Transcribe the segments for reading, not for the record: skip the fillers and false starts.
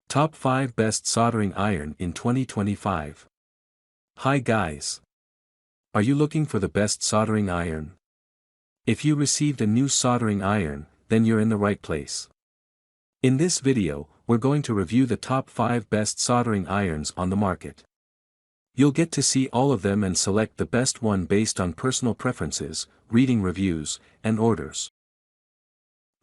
Top 5 Best Soldering Iron in 2025. Hi guys! Are you looking for the best soldering iron? If you received a new soldering iron, then you're in the right place. In this video, we're going to review the top 5 best soldering irons on the market. You'll get to see all of them and select the best one based on personal preferences, reading reviews, and orders.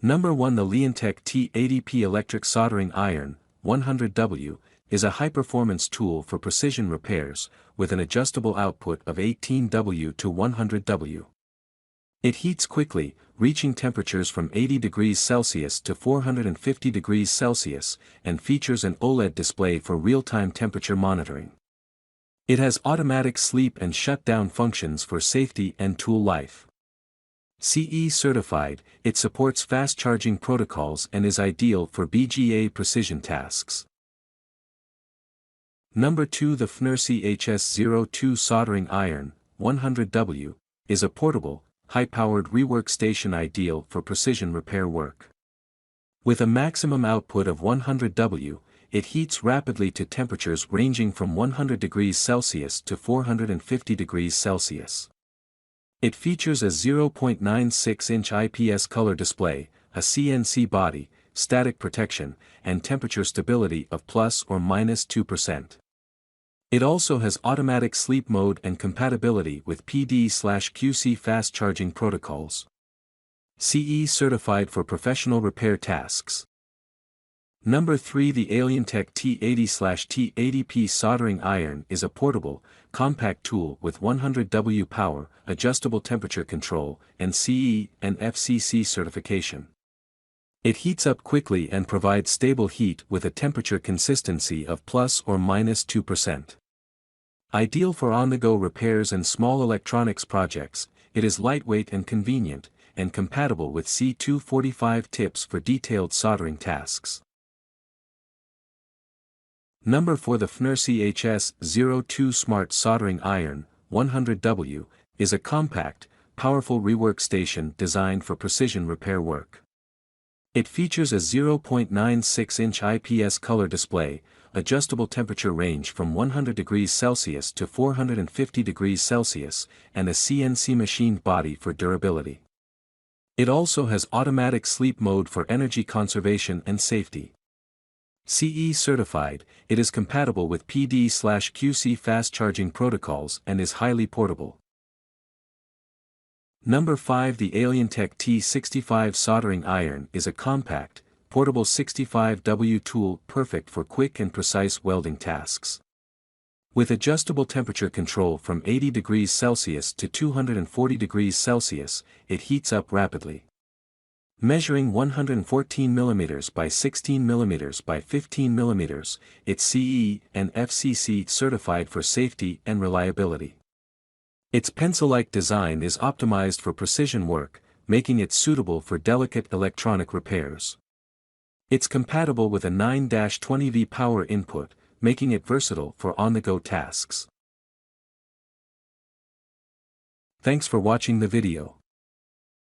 Number 1. The Leantech T80P Electric Soldering Iron 100W, is a high-performance tool for precision repairs, with an adjustable output of 18W to 100W. It heats quickly, reaching temperatures from 80 degrees Celsius to 450 degrees Celsius, and features an OLED display for real-time temperature monitoring. It has automatic sleep and shutdown functions for safety and tool life. CE certified, it supports fast charging protocols and is ideal for BGA precision tasks. Number 2. The FNIR CS02 Soldering Iron 100W is a portable, high-powered rework station ideal for precision repair work. With a maximum output of 100W, it heats rapidly to temperatures ranging from 100 degrees Celsius to 450 degrees Celsius. It features a 0.96-inch IPS color display, a CNC body, static protection, and temperature stability of plus or minus 2%. It also has automatic sleep mode and compatibility with PD/QC fast charging protocols. CE certified for professional repair tasks. Number 3. The Alientech T80/T80P Soldering Iron is a portable, compact tool with 100W power, adjustable temperature control, and CE and FCC certification. It heats up quickly and provides stable heat with a temperature consistency of plus or minus 2%. Ideal for on-the-go repairs and small electronics projects, it is lightweight and convenient, and compatible with C245 tips for detailed soldering tasks. Number 4. The FNIR CS02 Smart Soldering Iron 100W is a compact, powerful rework station designed for precision repair work. It features a 0.96-inch IPS color display, adjustable temperature range from 100 degrees Celsius to 450 degrees Celsius, and a CNC machined body for durability. It also has automatic sleep mode for energy conservation and safety. CE certified, it is compatible with PD/QC fast charging protocols and is highly portable. Number 5. The Alientech T65 Soldering Iron is a compact, portable 65W tool perfect for quick and precise welding tasks. With adjustable temperature control from 80 degrees Celsius to 240 degrees Celsius, it heats up rapidly. Measuring 114 mm by 16 mm by 15 mm, it's CE and FCC certified for safety and reliability. Its pencil-like design is optimized for precision work, making it suitable for delicate electronic repairs. It's compatible with a 9-20V power input, making it versatile for on-the-go tasks. Thanks for watching the video.